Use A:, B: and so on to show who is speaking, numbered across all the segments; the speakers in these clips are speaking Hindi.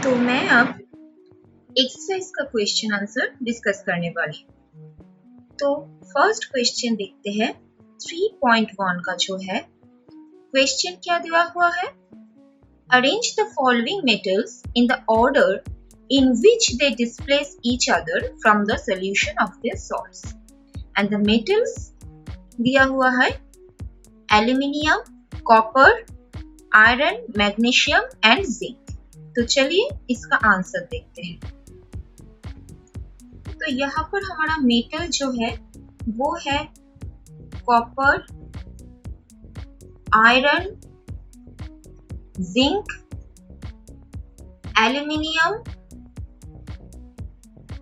A: तो मैं अब एक्सरसाइज का क्वेश्चन आंसर डिस्कस करने वाली। तो फर्स्ट क्वेश्चन देखते हैं 3.1 का जो है क्वेश्चन क्या दिया हुआ है। Arrange the following metals in the order in which they displace each other from the solution of their salts. And the metals दिया हुआ है aluminium, copper, iron, magnesium and zinc. तो चलिए इसका आंसर देखते हैं। तो यहाँ पर हमारा मेटल जो है वो है copper, iron, zinc, aluminium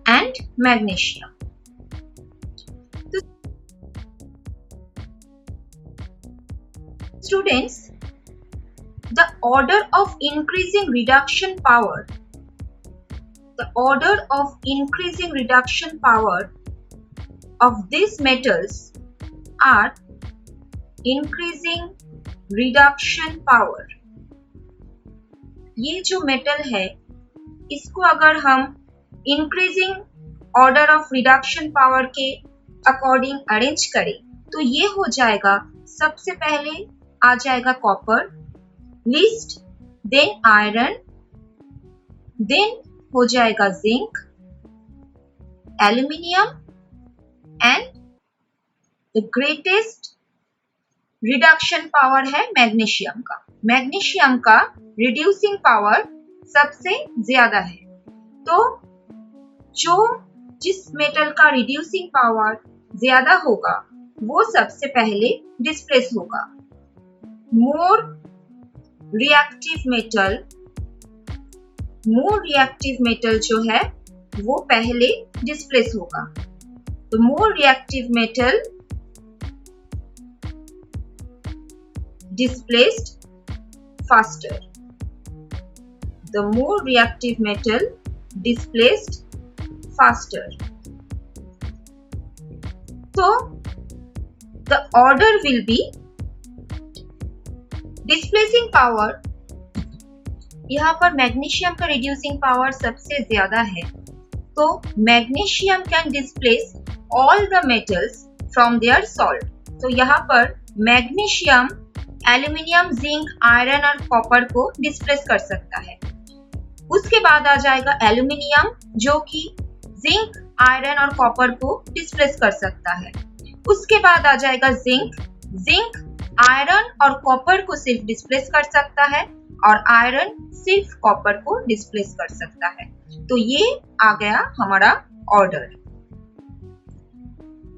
A: and magnesium. Students, the order of increasing reduction power, of these metals are increasing reduction power. ये जो मेटल है इसको अगर हम increasing order of reduction power के अकॉर्डिंग अरेंज करें तो ये हो जाएगा, सबसे पहले आ जाएगा copper, least, then iron, then हो जाएगा zinc, aluminium and the greatest reduction power है मैग्नीशियम का। मैग्नीशियम का रिड्यूसिंग पावर सबसे ज्यादा है। तो जिस मेटल का रिड्यूसिंग पावर ज्यादा होगा वो सबसे पहले डिस्प्लेस होगा। मोर रिएक्टिव मेटल जो है वो पहले डिस्प्लेस होगा। तो more reactive metal displaced faster. The more reactive metal displaced faster. So the order will be displacing power. यहाँ पर मैग्नीशियम का रिड्यूसिंग पावर सबसे ज्यादा है, तो magnesium can displace all the metals from their salt. तो यहाँ पर मैग्नीशियम एल्यूमिनियम, जिंक, आयरन और कॉपर को डिस्प्लेस कर सकता है। उसके बाद आ जाएगा एल्यूमिनियम जो कि जिंक, आयरन और कॉपर को डिस्प्लेस कर सकता है। उसके बाद आ जाएगा जिंक आयरन और कॉपर को सिर्फ डिस्प्लेस कर सकता है और आयरन सिर्फ कॉपर को डिस्प्लेस कर सकता है। तो ये आ गया हमारा ऑर्डर।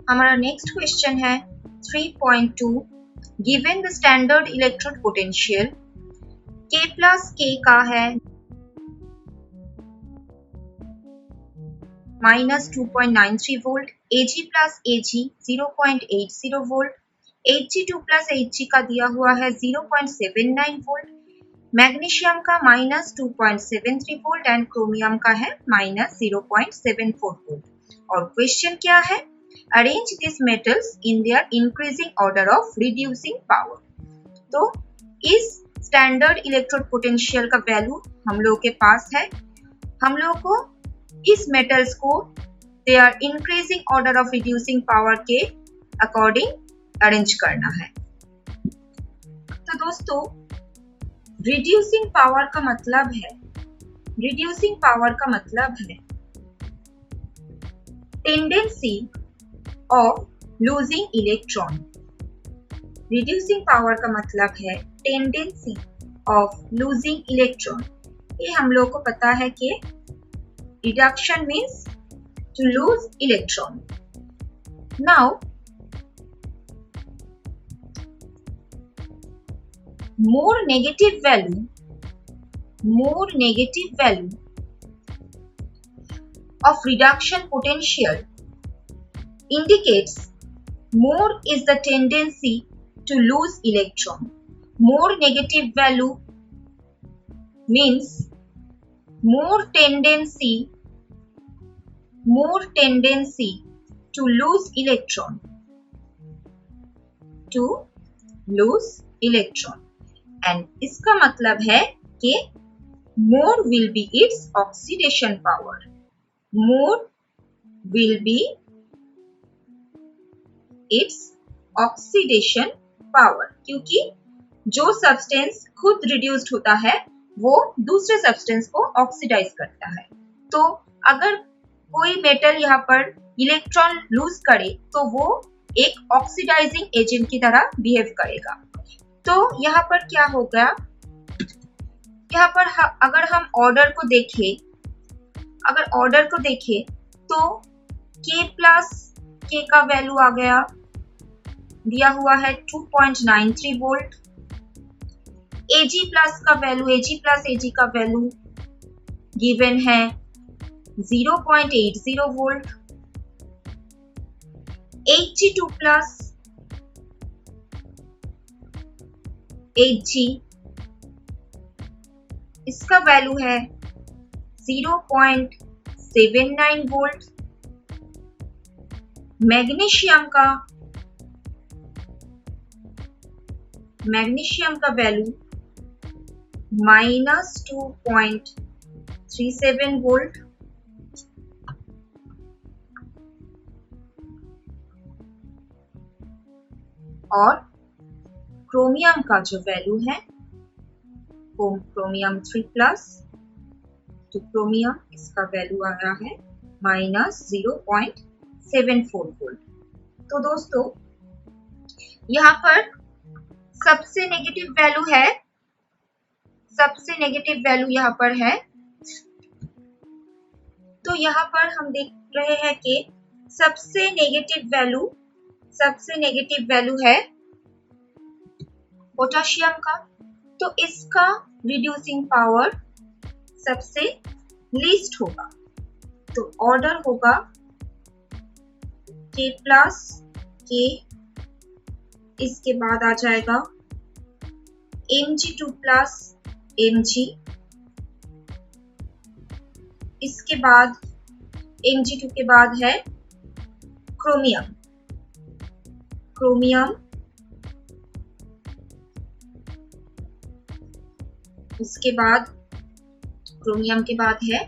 A: हमारा नेक्स्ट क्वेश्चन है 3.2। Given the standard electrode potential K plus K का है -2.93 volt, Ag plus Ag 0.80 volt, Hg2 plus Hg का दिया हुआ है 0.79 वोल्ट, मैग्नीशियम का -2.73 वोल्ट एंड क्रोमियम का है -0.74 वोल्ट। और क्वेश्चन क्या है, arrange this metals in their increasing order of reducing power. तो इस स्टैंडर्ड इलेक्ट्रोड पोटेंशियल का वैल्यू हम लोग के पास है। हम लोग को इस मेटल्स को their increasing order of reducing power के अकॉर्डिंग अरेंज करना है। तो दोस्तों रिड्यूसिंग पावर का मतलब है tendency of losing electron. Reducing power का मतलब है टेंडेंसी ऑफ लूजिंग इलेक्ट्रॉन। ये हम लोग को पता है कि reduction means to lose electron. Now, more negative value of reduction potential indicates more is the tendency to lose electron. More negative value means more tendency to lose electron. And इसका मतलब है कि more will be its oxidation power. More will be its oxidation power, क्योंकि जो सब्सटेंस खुद रिड्यूस्ड होता है वो दूसरे सब्सटेंस को ऑक्सीडाइज करता है। तो अगर कोई मेटल यहाँ पर इलेक्ट्रॉन लूज करे तो वो एक ऑक्सीडाइजिंग एजेंट की तरह बिहेव करेगा। तो यहाँ पर क्या होगा, यहाँ पर अगर हम ऑर्डर को देखें तो K प्लस K का वैल्यू आ गया, दिया हुआ है 2.93 वोल्ट। Ag प्लस Ag का वैल्यू गिवन है 0.80 वोल्ट। Hg2 प्लस Hg इसका वैल्यू है 0.79 वोल्ट। मैग्नीशियम का वैल्यू -2.37 वोल्ट। और क्रोमियम का जो वैल्यू है क्रोमियम 3 प्लस, तो क्रोमियम इसका वैल्यू आ रहा है -0.74 वोल्ट। तो दोस्तों यहाँ पर सबसे नेगेटिव वैल्यू यहाँ पर है। तो यहाँ पर हम देख रहे हैं कि सबसे नेगेटिव वैल्यू है पोटेशियम का, तो इसका रिड्यूसिंग पावर सबसे लीस्ट होगा। तो ऑर्डर होगा K प्लस K, इसके बाद आ जाएगा Mg2 प्लस Mg, इसके बाद Mg2 के बाद है क्रोमियम, उसके बाद क्रोमियम के बाद है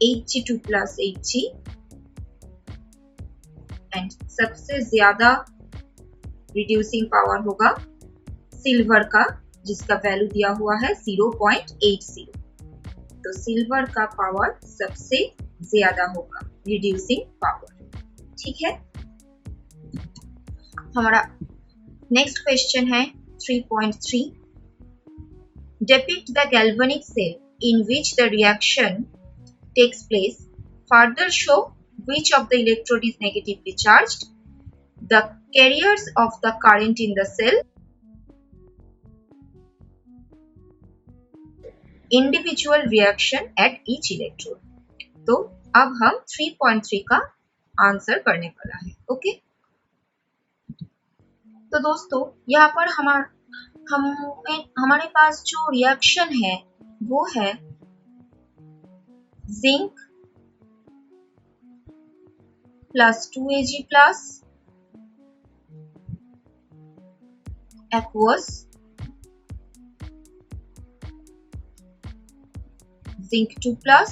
A: Hg2 प्लस Hg, एंड सबसे ज्यादा रिड्यूसिंग पावर होगा सिल्वर का, जिसका वैल्यू दिया हुआ है 0.80। तो सिल्वर का पावर सबसे ज्यादा होगा रिड्यूसिंग पावर। ठीक है, हमारा नेक्स्ट क्वेश्चन है 3.3। Depict the galvanic cell in which the reaction takes place. Further show which of the electrode is negatively charged, the carriers of the current in the cell, individual reaction at each electrode. तो अब हम 3.3 का आंसर करने वाला है। ओके, तो दोस्तों यहाँ पर हमारे पास जो रिएक्शन है वो है zinc plus 2Ag plus aqueous, zinc 2 plus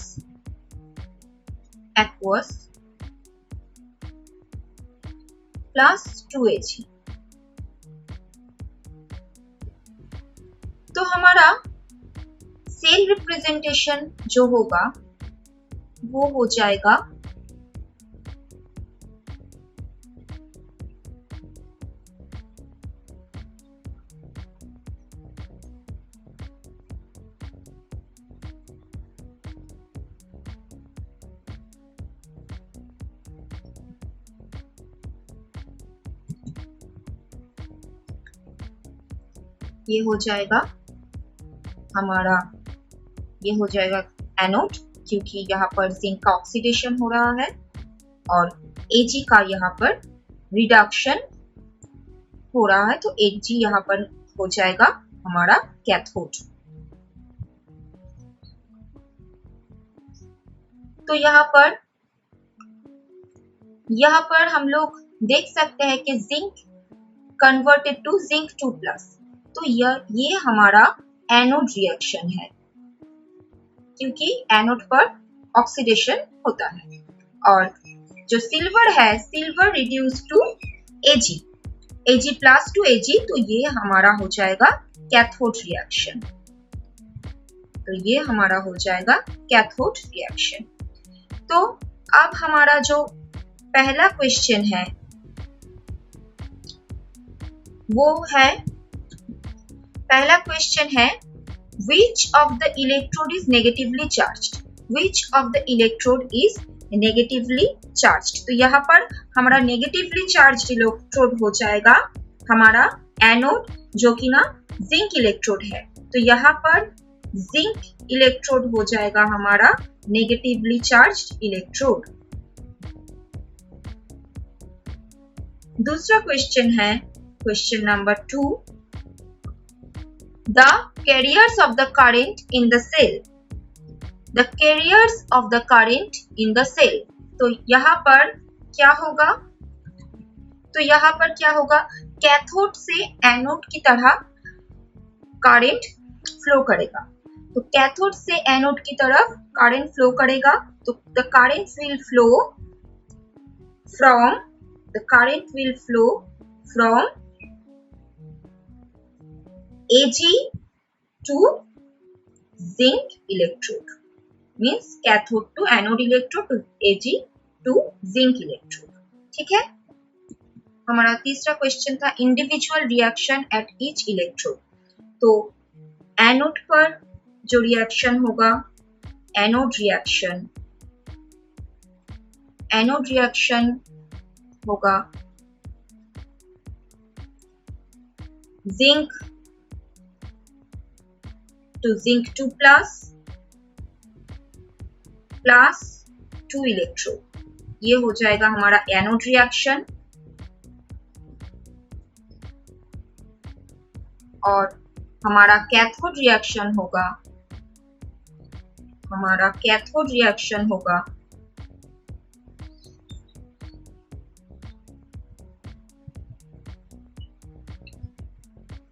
A: aqueous plus 2Ag। तो हमारा सेल रिप्रेजेंटेशन जो होगा वो हो जाएगा ये हो जाएगा एनोड, क्योंकि यहाँ पर जिंक का ऑक्सीडेशन हो रहा है और Ag का यहाँ पर रिडक्शन हो रहा है, तो Ag यहाँ पर हो जाएगा हमारा कैथोड। तो यहाँ पर हम लोग देख सकते हैं कि zinc converted to zinc 2 plus, तो ये हमारा एनोड रिएक्शन है, क्योंकि एनोड पर ऑक्सीडेशन होता है। और जो सिल्वर है, silver reduce to Ag, Ag plus to Ag, तो ये हमारा हो जाएगा कैथोड रिएक्शन। तो ये हमारा हो जाएगा कैथोड रिएक्शन। तो अब हमारा जो पहला क्वेश्चन है वो है, पहला क्वेश्चन है which of the electrode is negatively charged, which of the electrode is negatively charged। तो यहाँ पर हमारा नेगेटिवली चार्ज्ड इलेक्ट्रोड हो जाएगा हमारा एनोड, जो कि ना जिंक इलेक्ट्रोड है। तो यहाँ पर जिंक इलेक्ट्रोड हो जाएगा हमारा नेगेटिवली चार्ज्ड इलेक्ट्रोड। दूसरा क्वेश्चन है question number 2, the carriers of the current in the cell, the carriers of the current in the cell। तो यहाँ पर क्या होगा, तो यहाँ पर क्या होगा, कैथोड से एनोड की तरह करंट फ्लो करेगा। तो कैथोड से एनोड की तरफ करंट फ्लो करेगा, तो the current will flow from, the current will flow from Ag to zinc electrode, means cathode to anode electrode to Ag to zinc electrode। ठीक है। हमारा तीसरा क्वेश्चन था individual reaction at each electrode. तो एनोड पर जो रिएक्शन होगा, एनोड रिएक्शन होगा zinc to zinc 2 plus 2 electrode, ये हो जाएगा हमारा एनोड रिएक्शन। और हमारा कैथोड रिएक्शन होगा,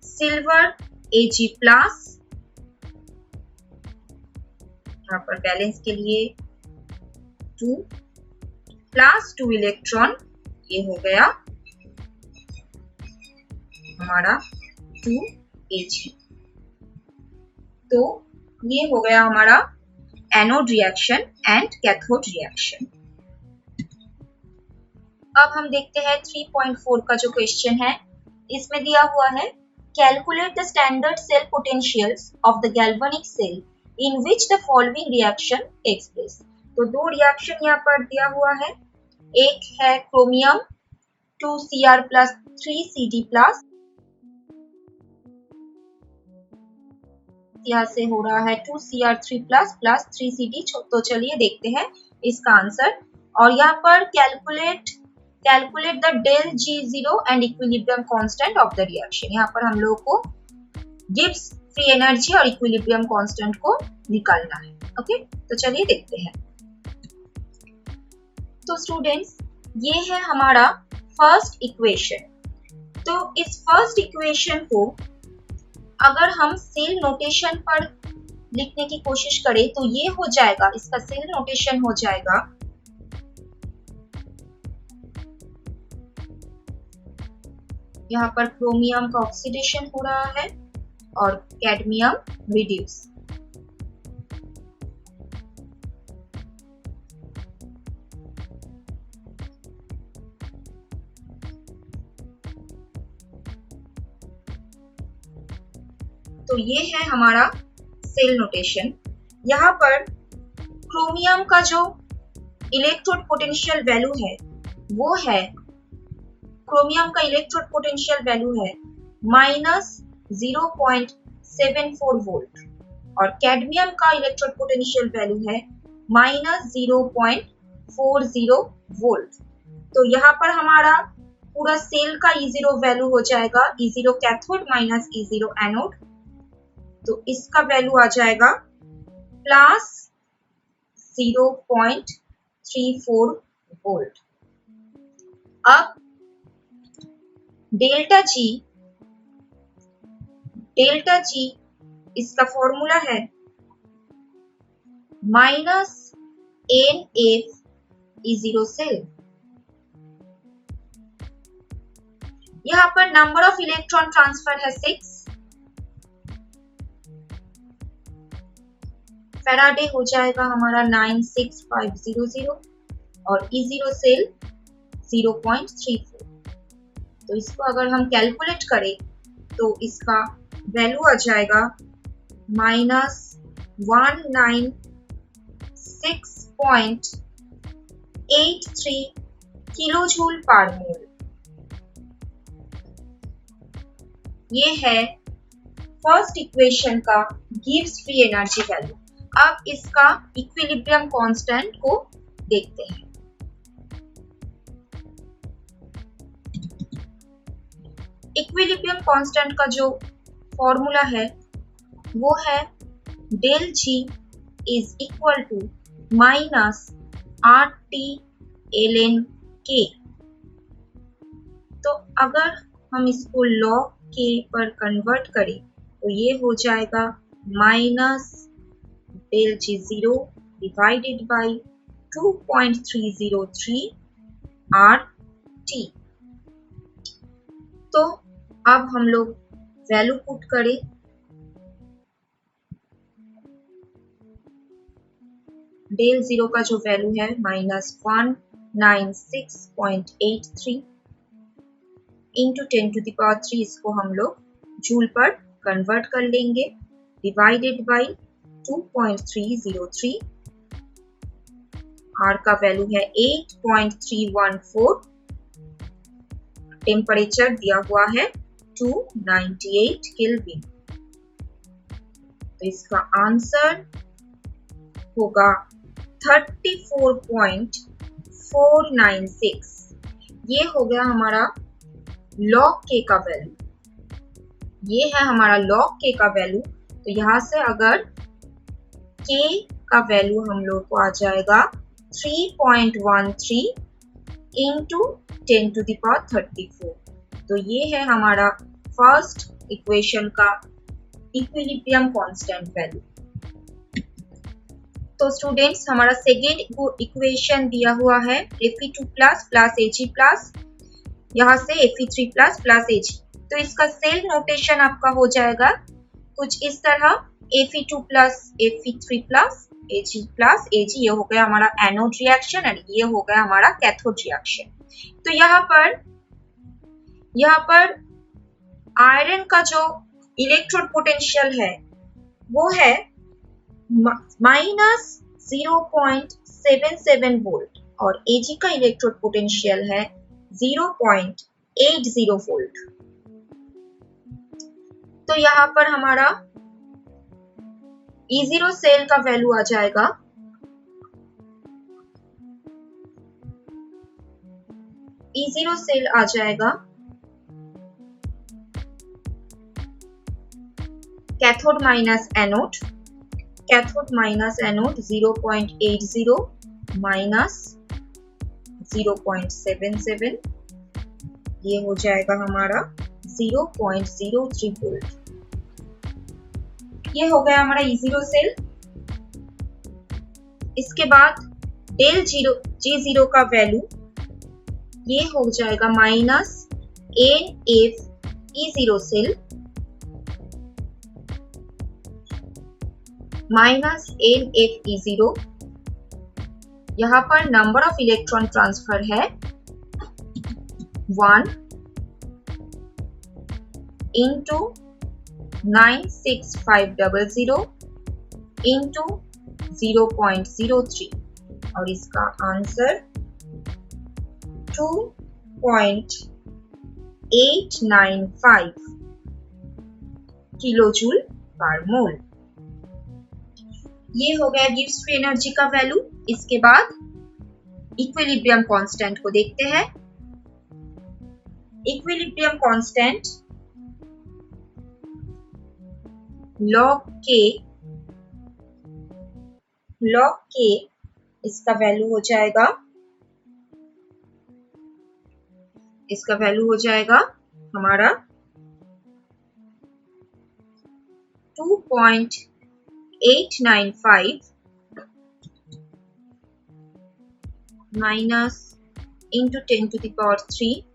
A: सिल्वर Ag प्लस, यहाँ पर बैलेंस के लिए 2 प्लस 2 इलेक्ट्रॉन, ये हो गया हमारा 2Ag। तो ये हो गया हमारा anode reaction and cathode reaction. अब हम देखते हैं 3.4 का जो क्वेश्चन है, इसमें दिया हुआ है calculate the standard cell potentials of the galvanic cell in which the following reaction takes place। तो दो रिएक्शन यहाँ पर दिया हुआ है, एक है chromium 2Cr plus 3Cd plus, यहाँ से हो रहा है 2Cr3 प्लस प्लस 3Cd। तो चलिए देखते हैं इसका आंसर। और यहाँ पर calculate the del G0 and equilibrium constant of the reaction. यहाँ पर हम लोग को गिब्स फ्री एनर्जी और इक्विलिब्रियम कांस्टेंट को निकालना है। ओके, तो चलिए देखते हैं। तो स्टूडेंट्स, ये है हमारा फर्स्ट इक्वेशन। तो इस फर्स्ट इक्वेशन को अगर हम सेल नोटेशन पर लिखने की कोशिश करें तो ये हो जाएगा, इसका सेल नोटेशन हो जाएगा यहाँ पर क्रोमियम का ऑक्सीडेशन हो रहा है और कैडमियम रिड्यूस। तो ये है हमारा सेल नोटेशन। यहाँ पर क्रोमियम का जो इलेक्ट्रोड पोटेंशियल वैल्यू है वो है, क्रोमियम का इलेक्ट्रोड पोटेंशियल वैल्यू है -0.74 वोल्ट और कैडमियम का इलेक्ट्रोड पोटेंशियल वैल्यू है -0.40 वोल्ट। तो यहाँ पर हमारा पूरा सेल का E0 वैल्यू हो जाएगा E0 cathode minus E0 anode. तो इसका वैल्यू आ जाएगा +0.34 वोल्ट। अब डेल्टा G डेल्टा जी इसका फॉर्मूला है minus N F E0 cell. यहाँ पर नंबर ऑफ इलेक्ट्रॉन ट्रांसफर है 6, फैराडे हो जाएगा हमारा 96500 और E0 सेल 0.34। तो इसको अगर हम कैलकुलेट करें तो इसका वैल्यू आ जाएगा -196.83 किलो जूल पर मोल। ये है फर्स्ट इक्वेशन का गिव्स फ्री एनर्जी वैल्यू। अब इसका इक्विलिब्रियम कांस्टेंट को देखते हैं। इक्विलिब्रियम कांस्टेंट का जो फॉर्मूला है वो है del G is equal to minus RT ln K। तो अगर हम इसको log K पर कन्वर्ट करें तो ये हो जाएगा minus del G 0 divided by 2.303 RT। तो अब हम लोग वैल्यू पुट करें। डेल 0 का जो वैल्यू है -196.83 इंटू 10⁻³ इसको हम लोग जूल पर कन्वर्ट कर लेंगे डिवाइडेड बाई 2.303। R का वैल्यू है 8.314। टेम्परेचर दिया हुआ है 298 केल्विन। तो इसका आंसर होगा 34.496। ये हो गया हमारा log K का वैल्यू। ये है हमारा log K का वैल्यू। तो यहां से अगर K का वैल्यू हम लोग को आ जाएगा 3.13 इंटू 10⁻34। तो ये है हमारा फर्स्ट इक्वेशन का इक्विलिब्रियम कांस्टेंट वैल्यू। तो स्टूडेंट्स हमारा सेकेंड इक्वेशन दिया हुआ है Fe2 प्लस Ag प्लस, यहाँ से Fe3 प्लस Ag। तो इसका सेल नोटेशन आपका हो जाएगा कुछ इस तरह Fe2 plus Fe3 plus Ag plus Ag। ये हो गया हमारा एनोड रिएक्शन और ये हो गया हमारा कैथोड रिएक्शन। तो यहाँ पर आयरन का जो इलेक्ट्रोड पोटेंशियल है वो है -0.77 वोल्ट और Ag का इलेक्ट्रोड पोटेंशियल है 0.80 वोल्ट। तो यहाँ पर हमारा E0 सेल का वैल्यू आ जाएगा E0 सेल आ जाएगा cathode minus anode. Cathode minus anode 0.80 minus 0.77, ये हो जाएगा हमारा 0.03 वोल्ट। ये हो गया हमारा E0 सेल। इसके बाद डेल G0 का वैल्यू ये हो जाएगा minus NF E0 cell minus NF E0। यहाँ पर नंबर ऑफ इलेक्ट्रॉन ट्रांसफर है 1 इंटू 96500 इंटू 0.03 और इसका आंसर 2.895 किलो जूल पर मोल। ये हो गया गिव्स फ्री एनर्जी का वैल्यू। इसके बाद इक्विलिब्रियम कांस्टेंट को देखते हैं। इक्विलिब्रियम कांस्टेंट log K इसका वैल्यू हो जाएगा हमारा 0.895 minus into 10 to the power 3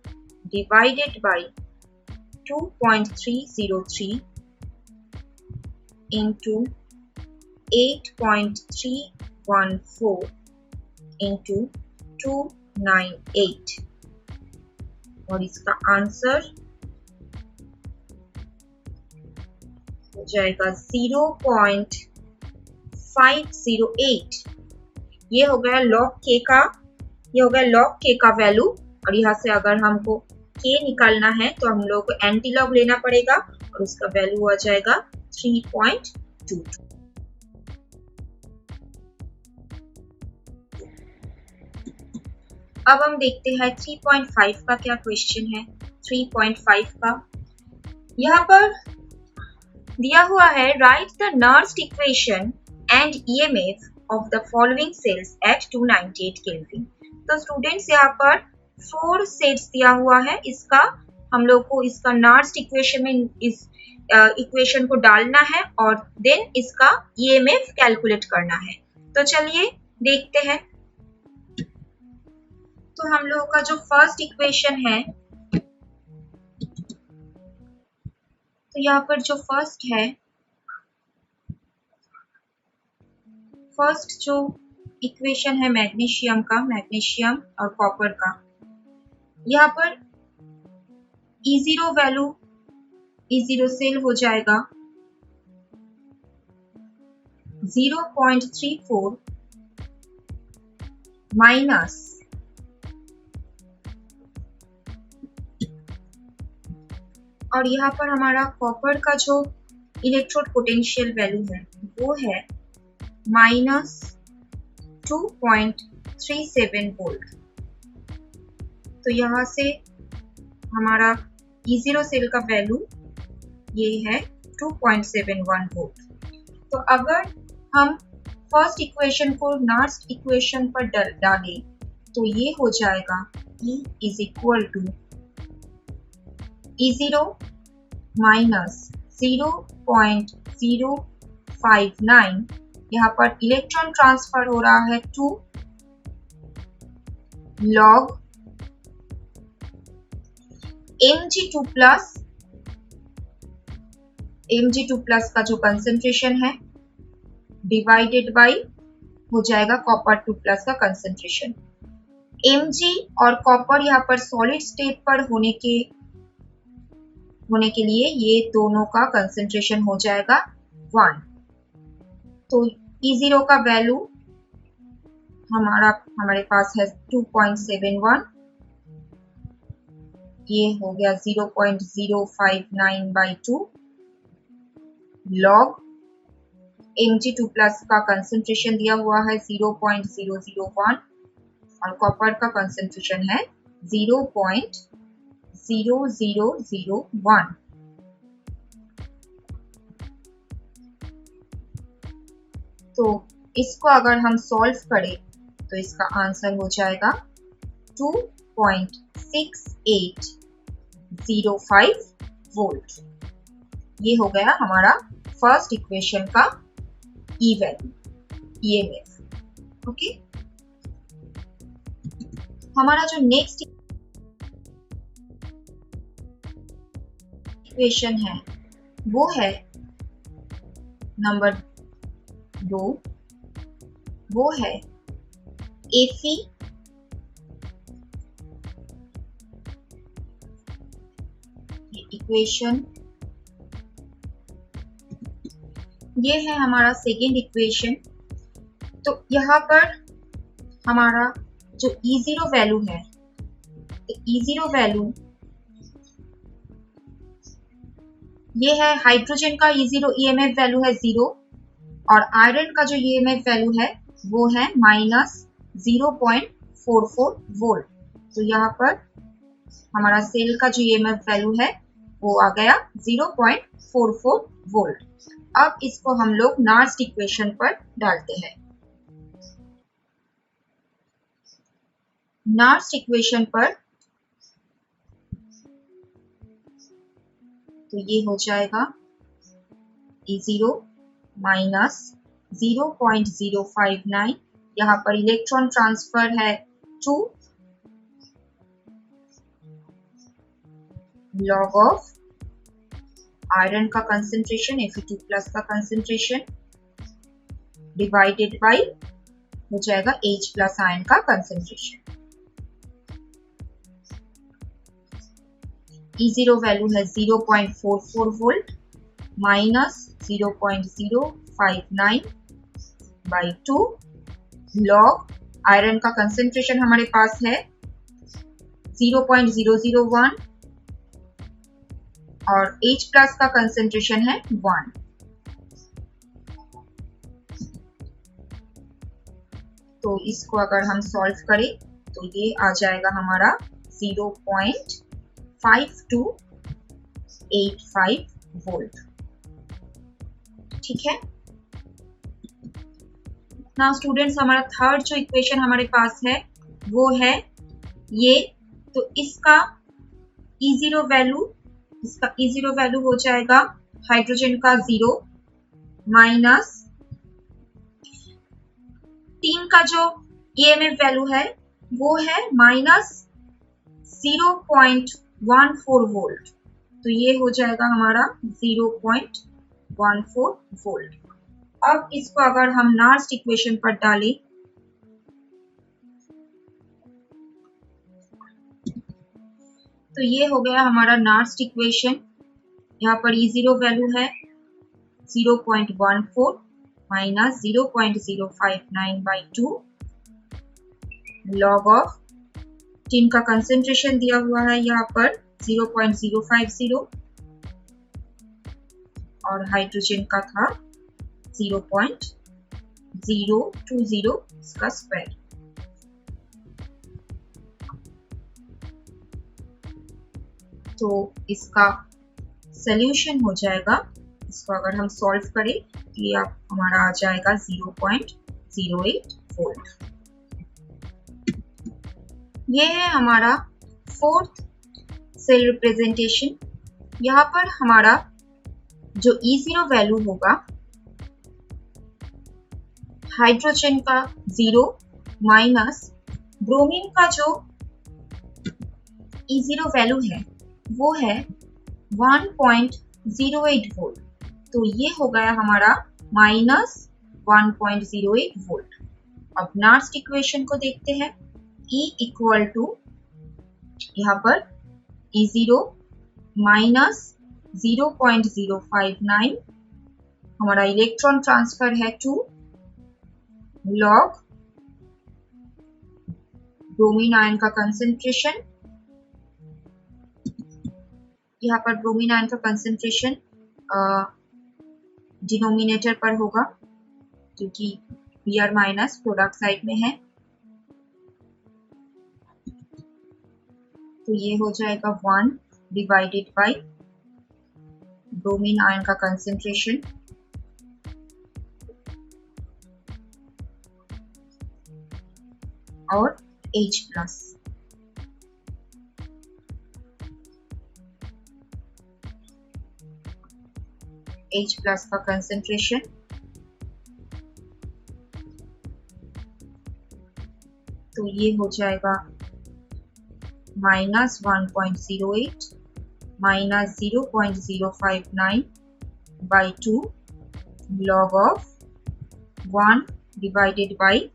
A: divided by 2.303 into 8.314 into 298 और इसका आंसर हो जाएगा 0.508। ये हो गया log k का, ये हो गया log k का वैल्यू। और यहाँ से अगर हमको k निकालना है तो हम लोग को एंटी लॉग लेना पड़ेगा और उसका वैल्यू आ जाएगा 3.2। अब हम देखते हैं 3.5 का क्या क्वेश्चन है। 3.5 का यहाँ पर दिया हुआ है, write the Nernst equation and EMF of the following cells at 298 kelvin. तो स्टूडेंट्स यहाँ पर 4 सेट्स दिया हुआ है। इसका हम लोग को इसका नर्स्ड इक्वेशन में इस इक्वेशन को डालना है और देन इसका ईएमएफ कैलकुलेट करना है। तो चलिए देखते हैं। तो हम लोगों का जो फर्स्ट इक्वेशन है, तो यहाँ पर जो फर्स्ट जो इक्वेशन है मैग्नीशियम का, मैग्नीशियम और कॉपर का, यहाँ पर E0 वैल्यू, E0 सेल हो जाएगा 0.34 माइनस और यहाँ पर हमारा कॉपर का जो इलेक्ट्रोड पोटेंशियल वैल्यू है वो है -2.37 वोल्ट। तो यहाँ से हमारा E0 सेल का वैल्यू ये है 2.71 वोल्ट। तो अगर हम फर्स्ट इक्वेशन को नर्स्ड इक्वेशन पर डालें तो ये हो जाएगा E is equal to E0 minus 0.059। यहाँ पर इलेक्ट्रॉन ट्रांसफर हो रहा है 2 log Mg2 प्लस का जो कंसेंट्रेशन है डिवाइडेड बाय हो जाएगा कॉपर 2 प्लस का कंसेंट्रेशन। Mg और कॉपर यहाँ पर सॉलिड स्टेट पर होने के लिए ये दोनों का कंसेंट्रेशन हो जाएगा 1। तो E0 का वैल्यू हमारे पास है 2.71, ये हो गया 0.059/2 log Mg2 प्लस का कंसेंट्रेशन दिया हुआ है 0.001 और कॉपर का कंसेंट्रेशन है 0.0001। तो इसको अगर हम सॉल्व करें तो इसका आंसर हो जाएगा 2.6805 वोल्ट। ये हो गया हमारा फर्स्ट इक्वेशन का ई वैल्यू, ईएमएफ। ओके, हमारा जो नेक्स्ट इक्वेशन है वो है नंबर 2, वो है Fe इक्वेशन। ये है हमारा सेकेंड इक्वेशन। तो यहाँ पर हमारा जो E0 वैल्यू है, तो E0 वैल्यू ये है, हाइड्रोजन का E0 EMF वैल्यू है 0 और आयरन का जो EMF वैल्यू है वो है -0.44 वोल्ट। तो यहाँ पर हमारा सेल का जो EMF वैल्यू है वो आ गया 0.44 वोल्ट। अब इसको हम लोग नर्स्ड इक्वेशन पर डालते हैं। नर्स्ड इक्वेशन पर तो ये हो जाएगा E0 माइनस 0.059, यहाँ पर इलेक्ट्रॉन ट्रांसफर है 2 लॉग ऑफ आयरन का कंसेंट्रेशन Fe2 प्लस का कंसेंट्रेशन डिवाइडेड बाय हो जाएगा H प्लस आयन का कंसेंट्रेशन। E0 वैल्यू है 0.44 volt minus 0.059 by 2 log iron का कंसेंट्रेशन हमारे पास है 0.001 और H प्लस का कंसेंट्रेशन है 1। तो इसको अगर हम सॉल्व करें तो ये आ जाएगा हमारा 0.5285 वोल्ट। ठीक है। नाउ स्टूडेंट्स, हमारा थर्ड जो इक्वेशन हमारे पास है वो है ये। तो इसका E0 वैल्यू हो जाएगा हाइड्रोजन का 0 माइनस 3 का जो EMF वैल्यू है वो है माइनस 0.14 वोल्ट। तो ये हो जाएगा हमारा 0.14 वोल्ट। अब इसको अगर हम नार्स्ट इक्वेशन पर डालें तो ये हो गया हमारा नार्स्ट इक्वेशन। यहाँ पर E0 वैल्यू है 0.14 minus 0.059 by 2 log of tin का कंसेंट्रेशन दिया हुआ है यहाँ पर 0.050 और हाइड्रोजन का था 0.020 इसका स्क्वायर। तो इसका सॉल्यूशन हो जाएगा, इसको अगर हम सॉल्व करें तो ये हमारा आ जाएगा 0.08 वोल्ट। ये है हमारा फोर्थ सेल रिप्रेजेंटेशन। यहाँ पर हमारा जो E0 वैल्यू होगा हाइड्रोजन का 0 माइनस ब्रोमीन का जो E0 वैल्यू है वो है 1.08 वोल्ट। तो ये हो गया हमारा माइनस 1.08 वोल्ट। अब नार्स्ट इक्वेशन को देखते हैं। E इक्वल टू यहाँ पर E0 माइनस 0.059, हमारा इलेक्ट्रॉन ट्रांसफर है 2 लॉग ब्रोमीन आयन का कंसेंट्रेशन। यहाँ पर ब्रोमीन आयन का कंसेंट्रेशन डिनोमिनेटर पर होगा क्योंकि Br माइनस प्रोडक्ट साइड में है। तो ये हो जाएगा 1 डिवाइडेड बाय ब्रोमीन आयन का कंसेंट्रेशन और H प्लस। H प्लस का कंसेंट्रेशन तो ये हो जाएगा minus 1.08 minus 0.059 by 2 log of 1 divided by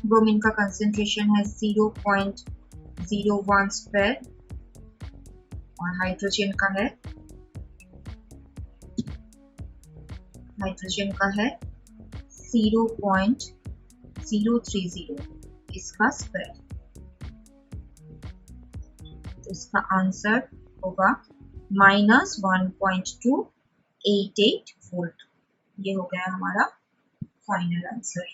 A: bromine का कंसेंट्रेशन है 0.01 स्क्वायर और हाइड्रोजन का है 0.030 इसका स्क्वायर। तो इसका आंसर होगा माइनस 1.288 वोल्ट। ये हो गया हमारा फाइनल आंसर।